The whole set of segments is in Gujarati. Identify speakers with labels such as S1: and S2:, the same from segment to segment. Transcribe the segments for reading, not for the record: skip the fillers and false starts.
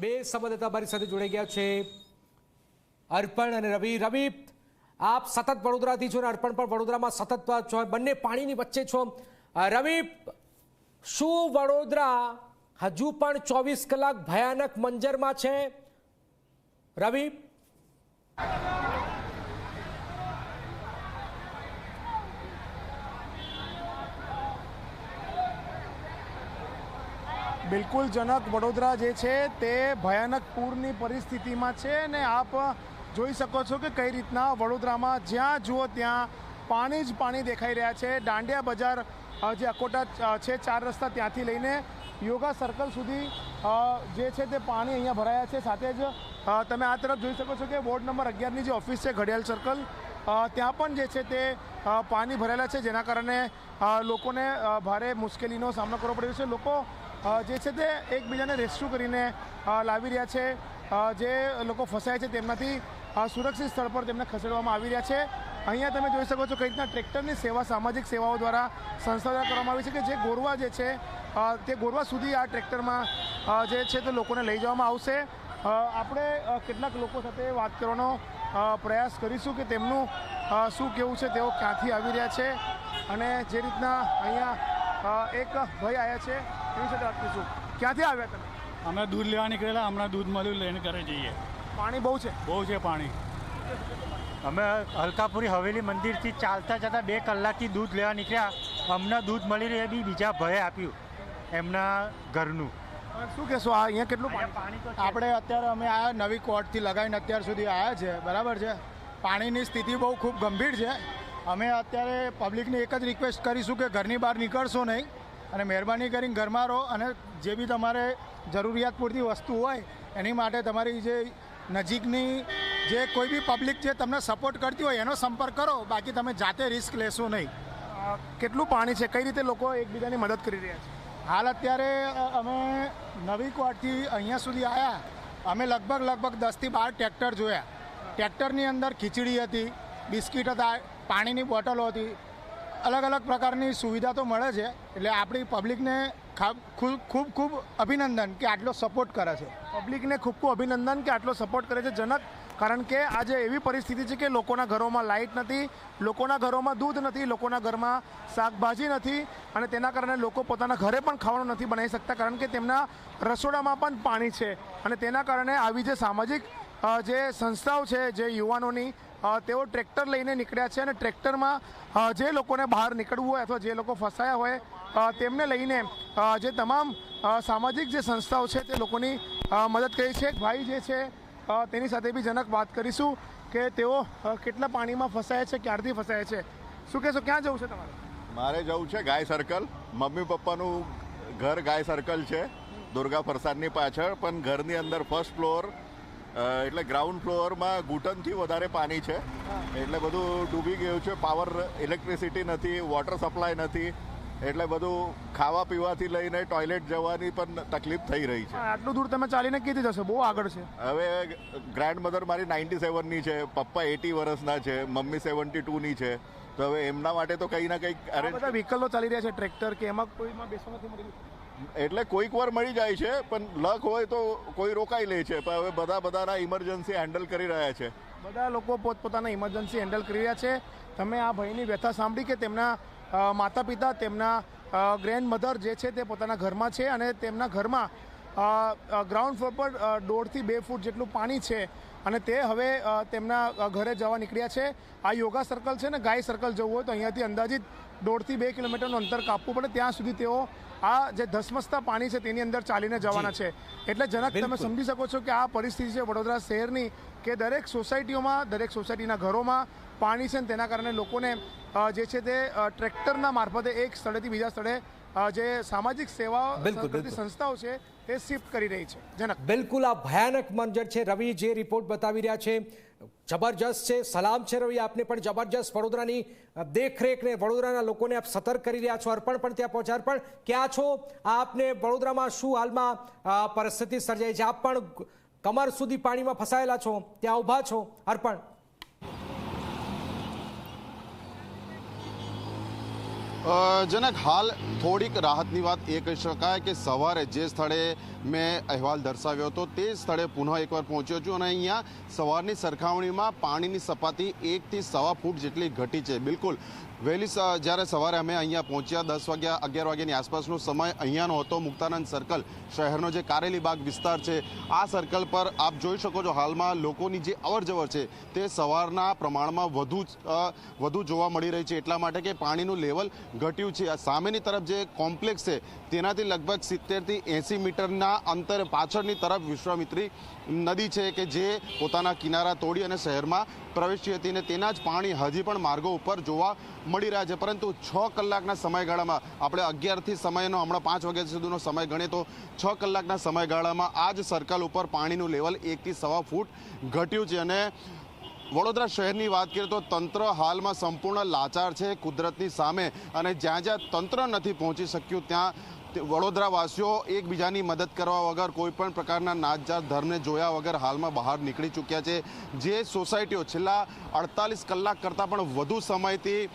S1: બે સંવાદદાતા મારી સાથે જોડાઈ ગયા છે, અર્પણ અને રવિ. રવિ, આપ સતત વડોદરાથી છો અને અર્પણ પણ વડોદરામાં સતત છો, બંને પાણીની વચ્ચે છો. રવિ, શું વડોદરા હજુ પણ 24 કલાક ભયાનક મંજરમાં છે? રવિ,
S2: બિલકુલ જનક, વડોદરા જે છે તે ભયાનક પૂરની પરિસ્થિતિમાં છે અને આપ જોઈ શકો છો કે કઈ રીતના વડોદરામાં જ્યાં જુઓ ત્યાં પાણી જ પાણી દેખાઈ રહ્યા છે. દાંડિયા બજાર જે અકોટા છે, 4 રસ્તા, ત્યાંથી લઈને યોગા સર્કલ સુધી જે છે તે પાણી અહીંયા ભરાયા છે. સાથે જ તમે આ તરફ જોઈ શકો છો કે વોર્ડ નંબર 11ની જે ઓફિસ છે ઘડિયાળ સર્કલ, ત્યાં પણ જે છે તે પાણી ભરેલા છે, જેના કારણે લોકોને ભારે મુશ્કેલીનો સામનો કરવો પડ્યો છે. લોકો જે છે તે એકબીજાને રેસ્ક્યુ કરીને લાવી રહ્યા છે. જે લોકો ફસાયા છે તેમનાથી સુરક્ષિત સ્થળ પર તેમને ખસેડવામાં આવી રહ્યા છે. અહીંયા તમે જોઈ શકો છો કઈ રીતના ટ્રેક્ટરની સેવા સામાજિક સેવાઓ દ્વારા સંસ્થા દ્વારા કરવામાં આવી છે કે જે ગોરવા જે છે તે ગોરવા સુધી આ ટ્રેક્ટરમાં જે છે તે લોકોને લઈ જવામાં આવશે. આપણે કેટલાક લોકો સાથે વાત કરવાનો પ્રયાસ કરીશું કે તેમનું શું કહેવું છે, તેઓ ક્યાંથી આવી રહ્યા છે અને જે રીતના અહીંયા એક ભાઈ આવ્યા છે એની સાથે વાત કરીશું. ક્યાંથી આવ્યા તમે?
S3: અમે દૂધ લેવા નીકળેલા, હમણાં દૂધ મળ્યું, લઈને ઘરે જઈએ.
S2: પાણી બહુ છે?
S3: બહુ છે પાણી.
S4: અમે અલકાપુરી હવેલી મંદિરથી ચાલતા જતા 2 કલાકથી દૂધ લેવા નીકળ્યા. અમને દૂધ મળી રહે બી બીજા ભયે આપ્યું એમના ઘરનું.
S2: શું કહેશો, આ અહીંયા કેટલું પાણી?
S5: આપણે અત્યારે અમે આ નવી કોર્ટથી લગાવીને અત્યાર સુધી આવ્યા છે, બરાબર છે. પાણીની સ્થિતિ બહુ ખૂબ ગંભીર છે. અમે અત્યારે પબ્લિકને એક જ રિક્વેસ્ટ કરીશું કે ઘરની બહાર નીકળશો નહીં અને મહેરબાની કરીને ઘરમાં રહો અને જે બી તમારે જરૂરિયાત પૂરતી વસ્તુ હોય એની માટે તમારી જે નજીકની જે કોઈ બી પબ્લિક જે તમને સપોર્ટ કરતી હોય એનો સંપર્ક કરો, બાકી તમે જાતે રિસ્ક લેશો નહીં.
S2: કેટલું પાણી છે, કઈ રીતે લોકો એકબીજાની મદદ કરી રહ્યા છે?
S5: હાલ અત્યારે અમે નવી કોર્ટથી અહીંયા સુધી આવ્યા. અમે લગભગ 10થી 12 ટ્રેક્ટર જોયા. ટ્રેક્ટરની અંદર ખીચડી હતી, બિસ્કિટ હતા, પાણીની બોટલો હતી, અલગ અલગ પ્રકારની સુવિધા તો મળે છે. એટલે આપણી પબ્લિકને ખૂબ અભિનંદન કે આટલો સપોર્ટ કરે છે.
S2: પબ્લિકને ખૂબ અભિનંદન કે આટલો સપોર્ટ કરે છે જનક. કારણ કે આજે એવી પરિસ્થિતિ છે કે લોકોના ઘરોમાં લાઇટ નથી, લોકોના ઘરોમાં દૂધ નથી, લોકોના ઘરમાં શાકભાજી નથી અને તેના કારણે લોકો પોતાના ઘરે પણ ખાવાનું નથી બનાવી શકતા, કારણ કે તેમના રસોડામાં પણ પાણી છે. અને તેના કારણે આવી જે સામાજિક જે સંસ્થાઓ છે, જે યુવાનોની, તેઓ ટ્રેક્ટર લઈને નીકળ્યા છે અને ટ્રેક્ટરમાં જે લોકોને બહાર નીકળવું હોય અથવા જે લોકો ફસાયા હોય તેમને લઈને જે તમામ સામાજિક જે સંસ્થાઓ છે તે લોકોની મદદ કરી છે. ભાઈ જે છે તેની સાથે બી જનક વાત કરીશું કે તેઓ કેટલા પાણીમાં ફસાયા છે, ક્યારથી ફસાયા છે. શું કહેશો, ક્યાં જવું છે તમારે?
S6: મારે જવું છે ગાય સર્કલ. મમ્મી પપ્પાનું ઘર ગાય સર્કલ છે, દુર્ગા ફરસાણની પાછળ. પણ ઘરની અંદર ફર્સ્ટ ફ્લોર એટલે ગ્રાઉન્ડ ફ્લોરમાં ઘૂંટણથી વધારે પાણી છે. એટલે બધું ડૂબી ગયું છે. પાવર, ઇલેક્ટ્રિસિટી નથી, વોટર સપ્લાય નથી. એટલે બધું ખાવા પીવાથી લઈને ટોયલેટ જવાની પણ તકલીફ થઈ રહી છે.
S2: આટલું દૂર તમે ચાલીને કીધી જશો, બહુ આગળ છે.
S6: હવે ગ્રાન્ડ મધર મારી 97ની છે, પપ્પા 80 વર્ષના છે, મમ્મી 72ની છે. તો હવે એમના માટે તો કંઈ ના કંઈક
S2: બધા વ્હીકલો ચાલી રહ્યા છે, ટ્રેક્ટર કે એમાં કોઈમાં બેસવા નથી મળ્યું.
S6: એટલે કોઈક વાર મળી જાય છે, પણ લક હોય તો કોઈ રોકાઈ લે છે. પણ હવે બધાના ઇમરજન્સી હેન્ડલ કરી રહ્યા છે.
S2: બધા લોકો પોતપોતાના ઇમરજન્સી હેન્ડલ કરી રહ્યા છે. તમે આ ભાઈની વ્યથા સાંભળી કે તેમના માતા પિતા, તેમના ગ્રેન્ડ મધર જે છે તે પોતાના ઘરમાં છે અને તેમના ઘરમાં ગ્રાઉન્ડ ફ્લોર પર 1.5 થી 2 ફૂટ જેટલું પાણી છે અને તે હવે તેમના ઘરે જવા નીકળ્યા છે. આ યોગા સર્કલ છે ને, ગાય સર્કલ જવું હોય તો અહીંયાથી અંદાજિત 1.5 થી 2 કિલોમીટરનું અંતર કાપવું પડે. ત્યાં સુધી તેઓ આ જે ધસમસતા પાણી છે તેની અંદર ચાલીને જવાના છે. એટલે જનક, તમે સમજી શકો છો કે આ પરિસ્થિતિ છે વડોદરા શહેરની કે દરેક સોસાયટીઓમાં, દરેક સોસાયટીના ઘરોમાં પાણી છે. તેના કારણે લોકોને જે છે તે ટ્રેક્ટરના મારફતે એક સ્થળેથી બીજા સ્થળે જે સામાજિક સેવા સંસ્થાઓ છે તે શિફ્ટ કરી રહી છે. જનક,
S1: બિલકુલ આ ભયાનક મંજર છે. રવિ જે રિપોર્ટ બતાવી રહ્યા છે જબરજસ્ત છે. સલામ છે રવિ, આપને પણ જબરજસ્ત વડોદરાની દેખરેખ ને વડોદરાના લોકોને આપ સતર્ક કરી રહ્યા છો. અર્પણ પણ ત્યાં પહોંચ્યા. અર્પણ, ક્યાં છો આપને? વડોદરામાં શું હાલમાં પરિસ્થિતિ સર્જાઈ છે? આપ પણ કમર સુધી પાણીમાં ફસાયેલા છો, ત્યાં ઊભા છો. અર્પણ,
S7: જનક હાલ થોડીક રાહતની વાત એ કહી શકાય કે સવારે જે સ્થળે મેં અહેવાલ દર્શાવ્યો હતો તે સ્થળે પુનઃ એકવાર પહોંચ્યો છું અને અહીંયા સવારની સરખામણીમાં પાણીની સપાટી 1 થી 1.5 ફૂટ જેટલી ઘટી છે. બિલકુલ વહેલી જ્યારે સવારે અમે અહીંયા પહોંચ્યા 10 વાગ્યા 11 વાગ્યાની આસપાસનો સમય અહીંયાનો હતો. મુક્તાનંદ સર્કલ શહેરનો જે કારેલી બાગ વિસ્તાર છે આ સર્કલ પર આપ જોઈ શકો છો હાલમાં લોકોની જે અવરજવર છે તે સવારના પ્રમાણમાં વધુ જોવા મળી રહી છે, એટલા માટે કે પાણીનું લેવલ ઘટ્યું છે. આ સામેની તરફ જે કોમ્પ્લેક્સ છે તેનાથી લગભગ 70 થી 80 મીટરના અંતરે પાછળની તરફ વિશ્વામિત્રી નદી છે કે જે પોતાના કિનારા તોડી અને શહેરમાં પ્રવેશી હતી અને તેના જ પાણી હજી પણ માર્ગો ઉપર જોવા મળી રહ્યા છે. પરંતુ 6 કલાકના સમયગાળામાં આપણે 11થી સમયનો હમણાં 5 વાગ્યા સુધીનો સમય ગણીએ તો 6 કલાકના સમયગાળામાં આ જ સર્કલ ઉપર પાણીનું લેવલ 1 થી 1.5 ફૂટ ઘટ્યું છે. અને વડોદરા શહેરની વાત કરીએ તો તંત્ર હાલમાં સંપૂર્ણ લાચાર છે કુદરતની સામે અને જ્યાં જ્યાં તંત્ર નથી પહોંચી શક્યું ત્યાં વડોદરાવાસીઓ એકબીજાની મદદ કરવા વગર કોઈ પણ પ્રકારના નાત જાત ધર્મને જોયા વગર હાલમાં બહાર નીકળી ચૂક્યા છે. જે સોસાયટીઓ છેલ્લા 48 કલાક કરતાં પણ વધુ સમયથી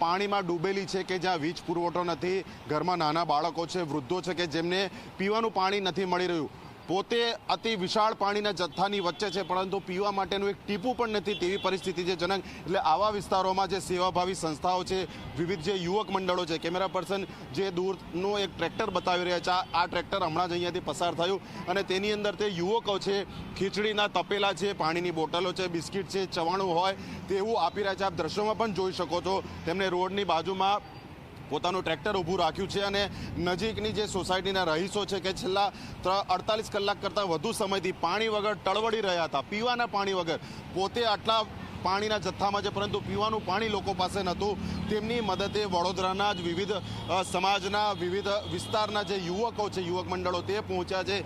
S7: પાણીમાં ડૂબેલી છે કે જ્યાં વીજ પુરવઠો નથી, ઘરમાં નાના બાળકો છે, વૃદ્ધો છે કે જેમને પીવાનું પાણી નથી મળી રહ્યું, પોતે અતિ વિશાળ પાણીના જથ્થાની વચ્ચે છે પરંતુ પીવા માટેનું એક ટીપું પણ નથી તેવી પરિસ્થિતિ છે જનક. એટલે આવા વિસ્તારોમાં જે સેવાભાવી સંસ્થાઓ છે, વિવિધ જે યુવક મંડળો છે, કેમેરા પર્સન જે દૂરનું એક ટ્રેક્ટર બતાવી રહ્યા છે, આ ટ્રેક્ટર હમણાં જ અહીંયાથી પસાર થયું અને તેની અંદર તે યુવકો છે ખીચડીના તપેલા છે, પાણીની બોટલો છે, બિસ્કિટ છે, ચવાણું હોય તેવું આપી રહ્યા છે. આપ દ્રશ્યોમાં પણ જોઈ શકો છો તેમને રોડની બાજુમાં પોતાનું ટ્રેક્ટર ઊભું રાખ્યું છે અને નજીકની જે સોસાયટીના રહીશો છે કે છેલ્લા 48 કલાક કરતાં વધુ સમયથી પાણી વગર ટળવળી રહ્યા હતા, પીવાના પાણી વગર, પોતે આટલા પાણીના જથ્થામાં છે પરંતુ પીવાનું પાણી લોકો પાસે નહોતું. તેમની મદદે વડોદરાના જ વિવિધ સમાજના વિવિધ વિસ્તારના જે યુવકો છે, યુવક મંડળો તે પહોંચ્યા છે.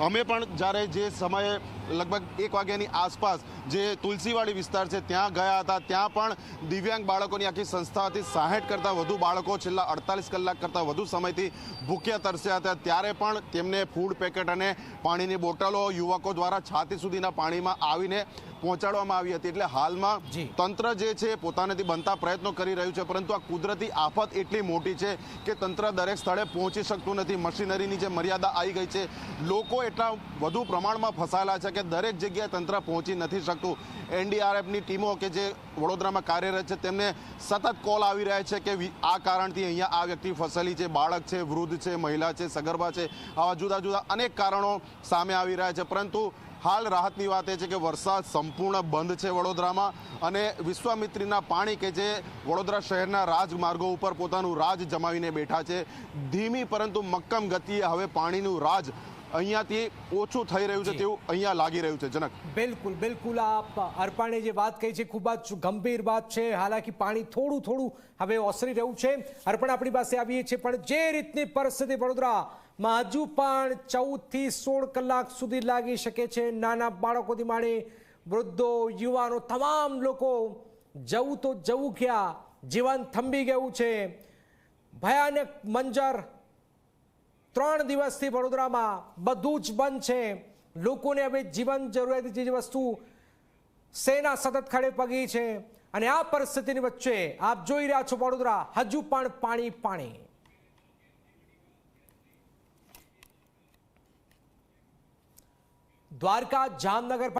S7: અમે પણ જ્યારે જે સમયે લગભગ 1 વાગ્યાની આસપાસ જે તુલસીવાડી વિસ્તાર છે ત્યાં ગયા હતા, ત્યાં પણ દિવ્યાંગ બાળકોની આખી સંસ્થા હતી. 60 કરતાં વધુ બાળકો છેલ્લા 48 કલાક કરતાં વધુ સમયથી ભૂખ્યા તરસ્યા હતા. ત્યારે પણ તેમને ફૂડ પેકેટ અને પાણીની બોટલો યુવકો દ્વારા છાતી સુધીના પાણીમાં આવીને પહોંચાડવામાં આવી હતી. એટલે હાલમાં તંત્ર જે છે પોતાનેથી બનતા પ્રયત્નો કરી રહ્યું છે પરંતુ આ કુદરતી આફત એટલી મોટી છે કે તંત્ર દરેક સ્થળે પહોંચી શકતું નથી. મશીનરીની જે મર્યાદા આવી ગઈ છે, લોકો એટલા વધુ પ્રમાણમાં ફસાયેલા છે કે દરેક જગ્યાએ તંત્ર પહોંચી નથી શકતું. NDRFની ટીમો કે જે વડોદરામાં કાર્યરત છે તેમને સતત કોલ આવી રહ્યા છે કે આ કારણથી અહીંયા આ વ્યક્તિ ફસેલી છે, બાળક છે, વૃદ્ધ છે, મહિલા છે, સગર્ભા છે, આવા જુદા જુદા અનેક કારણો સામે આવી રહ્યા છે. પરંતુ હાલ રાહતની વાત એ છે કે વરસાદ સંપૂર્ણ બંધ છે વડોદરામાં અને વિશ્વામિત્રીના પાણી કે જે વડોદરા શહેરના રાજમાર્ગો ઉપર પોતાનું રાજ જમાવીને બેઠા છે, ધીમી પરંતુ મક્કમ ગતિએ હવે પાણીનું રાજ અહીંયાથી ઓછું થઈ રહ્યું છે તેવું અહીંયા લાગી રહ્યું છે. જનક,
S1: બિલકુલ બિલકુલ આપ અર્પાણે જે વાત કહી છે ખૂબ જ ગંભીર વાત છે. હાલાકી પાણી થોડું થોડું હવે ઓસરી રહ્યું છે. અર્પણ આપણી પાસે આવીએ છીએ પણ જે રીતની પરિસ્થિતિ વડોદરામાં હજુ પણ 14 થી 16 કલાક સુધી લાગી શકે છે. નાના બાળકોથી માંડી વૃદ્ધો, યુવાનો, તમામ લોકો જવું તો જવું ક્યાં, જીવન થંભી ગયું છે. ભયાનક મંજર. 3 દિવસથી વડોદરામાં બધું જ બંધ છે. લોકોને હવે જીવન જરૂરિયાતની ચીજ વસ્તુ સેના સતત ખડે પગી છે અને આ પરિસ્થિતિની વચ્ચે આપ જોઈ રહ્યા છો વડોદરા હજુ પણ પાણી પાણી. દ્વારકા, જામનગર